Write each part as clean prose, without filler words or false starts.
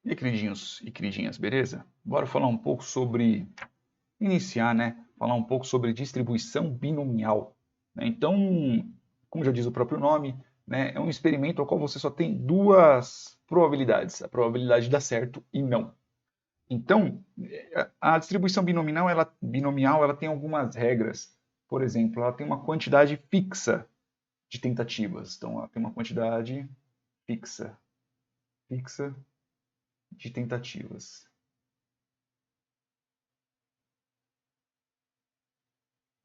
E aí, queridinhos e queridinhas, beleza? Bora falar um pouco sobre, iniciar, né? Falar um pouco sobre distribuição binomial, né? Então, como já diz o próprio nome, né? É um experimento ao qual você só tem duas probabilidades, a probabilidade de dar certo e não. Então, a distribuição binomial, ela tem algumas regras. Por exemplo, ela tem uma quantidade fixa de tentativas. Então, ela tem uma quantidade fixa de tentativas.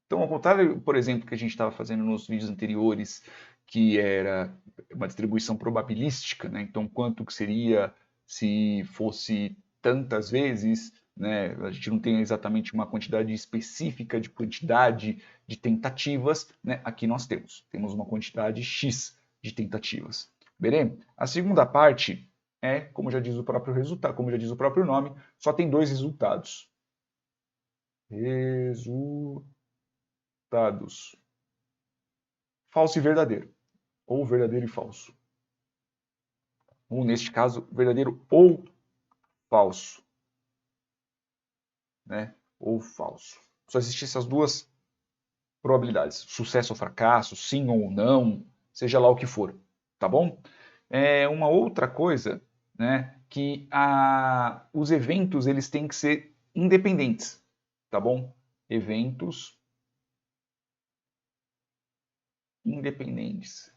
Então, ao contrário, por exemplo, que a gente estava fazendo nos vídeos anteriores, que era uma distribuição probabilística, né? Então, quanto que seria se fosse tantas vezes, né? A gente não tem exatamente uma quantidade específica de quantidade de tentativas, né? Aqui nós temos uma quantidade X de tentativas. Beleza? A segunda parte é, como já diz o próprio resultado, como já diz o próprio nome, só tem dois resultados. Resultados. Falso e verdadeiro, ou verdadeiro e falso. Ou, neste caso, verdadeiro ou falso, né? Ou falso. Só existem essas duas probabilidades, sucesso ou fracasso, sim ou não, seja lá o que for, tá bom? Uma outra coisa, né, que os eventos eles têm que ser independentes, tá bom? Eventos independentes.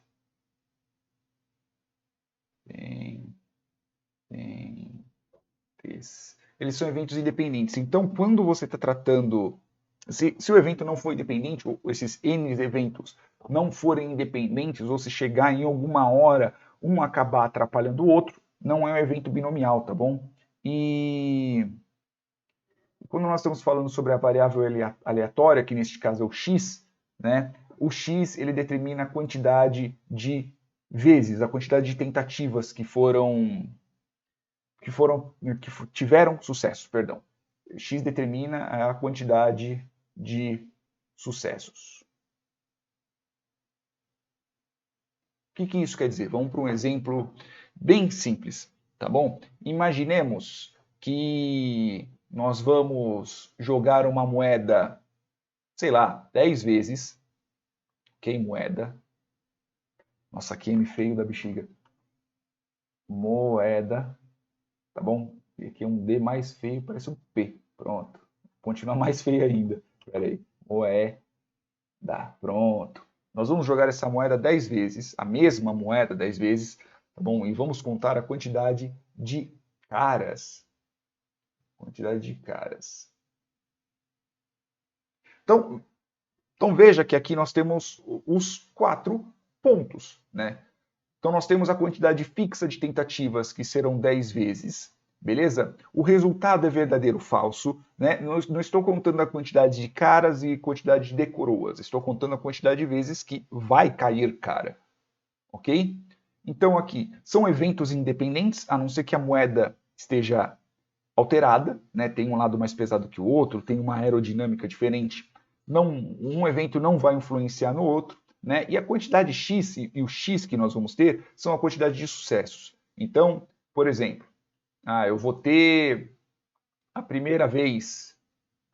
Eles são eventos independentes. Então, quando você está tratando. Se o evento não for independente, ou esses N eventos não forem independentes, ou se chegar em alguma hora um acabar atrapalhando o outro, não é um evento binomial, tá bom? E quando nós estamos falando sobre a variável aleatória, que neste caso é o x, né? O x ele determina a quantidade de vezes, a quantidade de tentativas que tiveram sucesso, perdão. X determina a quantidade de sucessos. O que isso quer dizer? Vamos para um exemplo bem simples, tá bom? Imaginemos que nós vamos jogar uma moeda, sei lá, 10 vezes. Ok, moeda. Nossa, que M feio da bexiga. Moeda, tá bom? E aqui é um D mais feio, parece um P. Pronto. Continua mais feio ainda. Espera aí. Moeda. Pronto. Nós vamos jogar essa moeda 10 vezes, a mesma moeda 10 vezes, tá bom? E vamos contar a quantidade de caras. Quantidade de caras. Então, veja que aqui nós temos os 4 pontos, né? Então nós temos a quantidade fixa de tentativas, que serão 10 vezes. Beleza? O resultado é verdadeiro ou falso. Né? Não estou contando a quantidade de caras e quantidade de coroas. Estou contando a quantidade de vezes que vai cair cara. Ok? Então aqui, são eventos independentes, a não ser que a moeda esteja alterada, né? Tem um lado mais pesado que o outro, tem uma aerodinâmica diferente. Não, um evento não vai influenciar no outro, né? E a quantidade X e o X que nós vamos ter são a quantidade de sucessos. Então, por exemplo, eu vou ter a primeira vez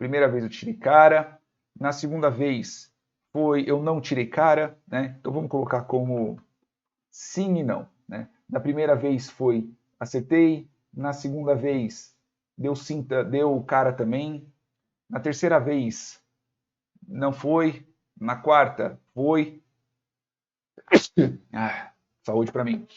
eu tirei cara, na segunda vez eu não tirei cara, né? Então vamos colocar como sim e não, né? Na primeira vez foi acertei, na segunda vez deu cara também, na terceira vez não foi, na quarta foi. Saúde para mim.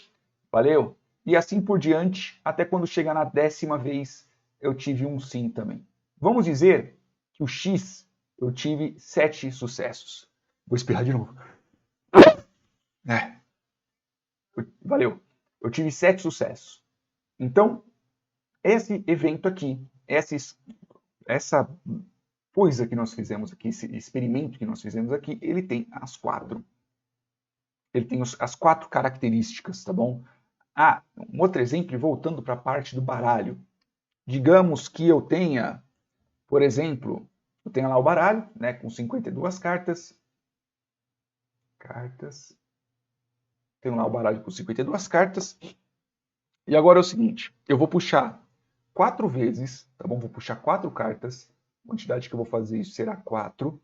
Valeu? E assim por diante, até quando chegar na 10ª vez, eu tive um sim também. Vamos dizer que o X eu tive 7 sucessos. Vou espirrar de novo. Valeu. Eu tive 7 sucessos. Então, esse evento aqui, essa coisa que nós fizemos aqui, esse experimento que nós fizemos aqui, ele tem as 4. Ele tem as 4 características, tá bom? Um outro exemplo, voltando para a parte do baralho. Digamos que eu tenha, por exemplo, eu tenho lá o baralho, né, com 52 cartas. Tenho lá o baralho com 52 cartas. E agora é o seguinte, eu vou puxar 4 vezes, tá bom? Vou puxar 4 cartas, a quantidade que eu vou fazer isso será 4.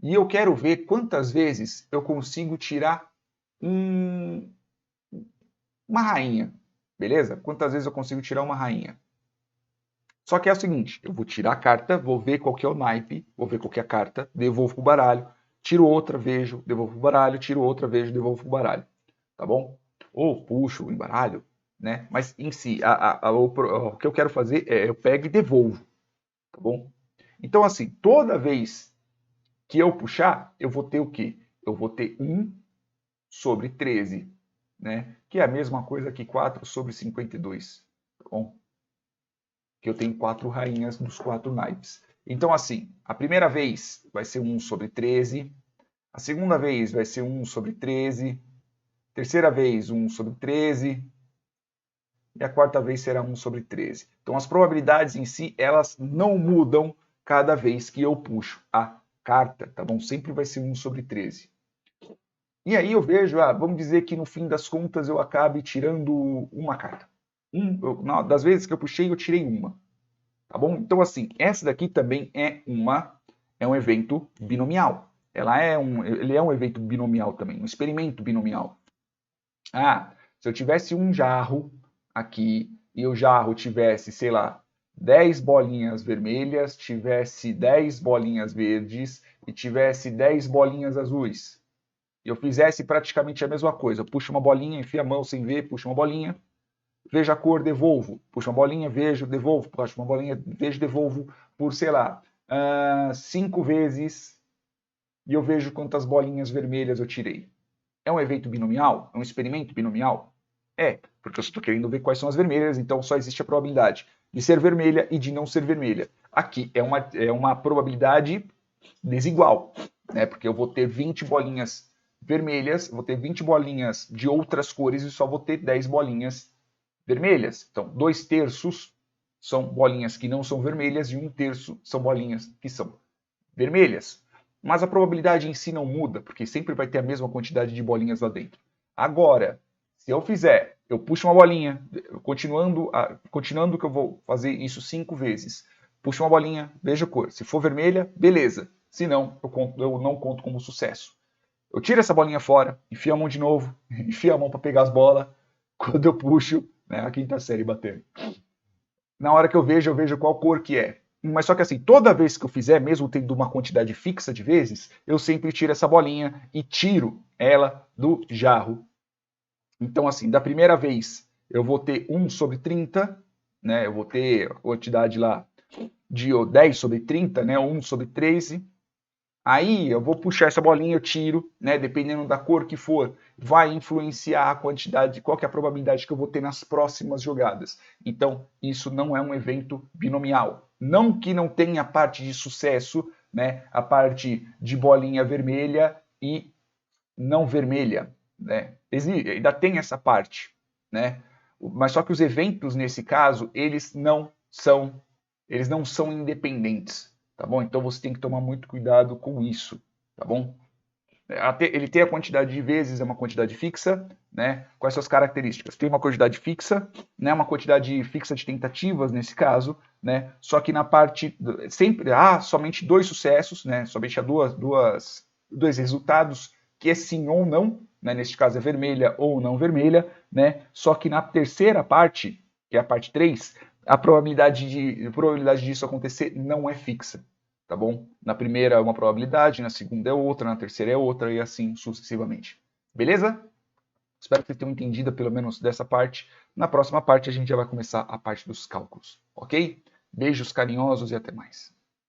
E eu quero ver quantas vezes eu consigo tirar uma rainha, beleza? Quantas vezes eu consigo tirar uma rainha. Só que é o seguinte, eu vou tirar a carta, vou ver qual que é o naipe, vou ver qual que é a carta, devolvo pro baralho, tiro outra, vejo, devolvo pro baralho, tiro outra, vejo, devolvo pro baralho, tá bom? Ou puxo o embaralho, né? Mas em si, o que eu quero fazer é eu pego e devolvo, tá bom? Então assim, toda vez que eu puxar, eu vou ter o quê? Eu vou ter 1 sobre 13, né? Que é a mesma coisa que 4 sobre 52, tá bom? Que eu tenho 4 rainhas dos 4 naipes. Então, assim, a primeira vez vai ser 1 sobre 13, a segunda vez vai ser 1 sobre 13, terceira vez 1 sobre 13, e a quarta vez será 1 sobre 13. Então, as probabilidades em si, elas não mudam cada vez que eu puxo a carta, tá bom? Sempre vai ser 1 sobre 13. E aí eu vejo, vamos dizer que no fim das contas eu acabe tirando uma carta. Das vezes que eu puxei, eu tirei uma. Tá bom? Então, assim, essa daqui também é um evento binomial. Ele é um evento binomial também, um experimento binomial. Se eu tivesse um jarro aqui e o jarro tivesse, sei lá, 10 bolinhas vermelhas, tivesse 10 bolinhas verdes e tivesse 10 bolinhas azuis, e eu fizesse praticamente a mesma coisa, puxo uma bolinha, enfio a mão sem ver, puxo uma bolinha, vejo a cor, devolvo, puxo uma bolinha, vejo, devolvo, puxo uma bolinha, vejo, devolvo, por, sei lá, 5 vezes, e eu vejo quantas bolinhas vermelhas eu tirei. É um evento binomial? É um experimento binomial? É, porque eu estou querendo ver quais são as vermelhas, então só existe a probabilidade de ser vermelha e de não ser vermelha. Aqui é uma probabilidade desigual, né? Porque eu vou ter 20 bolinhas vermelhas, vou ter 20 bolinhas de outras cores e só vou ter 10 bolinhas vermelhas. Então, 2/3 são bolinhas que não são vermelhas e 1/3 são bolinhas que são vermelhas. Mas a probabilidade em si não muda, porque sempre vai ter a mesma quantidade de bolinhas lá dentro. Agora, se eu puxo uma bolinha, continuando que eu vou fazer isso 5 vezes, puxo uma bolinha, vejo a cor. Se for vermelha, beleza. Se não, eu não conto como sucesso. Eu tiro essa bolinha fora, enfio a mão de novo, enfio a mão para pegar as bolas. Quando eu puxo, né, a quinta série batendo. Na hora que eu vejo qual cor que é. Mas só que assim, toda vez que eu fizer, mesmo tendo uma quantidade fixa de vezes, eu sempre tiro essa bolinha e tiro ela do jarro. Então, assim, da primeira vez eu vou ter 1 sobre 30, né? Eu vou ter a quantidade lá de 10 sobre 30, né? 1 sobre 13. Aí eu vou puxar essa bolinha, eu tiro, né? Dependendo da cor que for, vai influenciar a quantidade, qual que é a probabilidade que eu vou ter nas próximas jogadas. Então, isso não é um evento binomial. Não que não tenha a parte de sucesso, né? A parte de bolinha vermelha e não vermelha, né? Ainda tem essa parte, né? Mas só que os eventos nesse caso, eles não são independentes, tá bom? Então você tem que tomar muito cuidado com isso, tá bom? Ele tem a quantidade de vezes, é uma quantidade fixa, né? Quais são as características? Tem uma quantidade fixa, né? Uma quantidade fixa de tentativas nesse caso, né? Só que na parte sempre há somente 2 sucessos, né? Somente há dois resultados que é sim ou não, né? Neste caso é vermelha ou não vermelha, né? Só que na terceira parte, que é a parte 3, a probabilidade disso acontecer não é fixa, tá bom? Na primeira é uma probabilidade, na segunda é outra, na terceira é outra e assim sucessivamente. Beleza? Espero que vocês tenham entendido pelo menos dessa parte. Na próxima parte a gente já vai começar a parte dos cálculos, ok? Beijos carinhosos e até mais.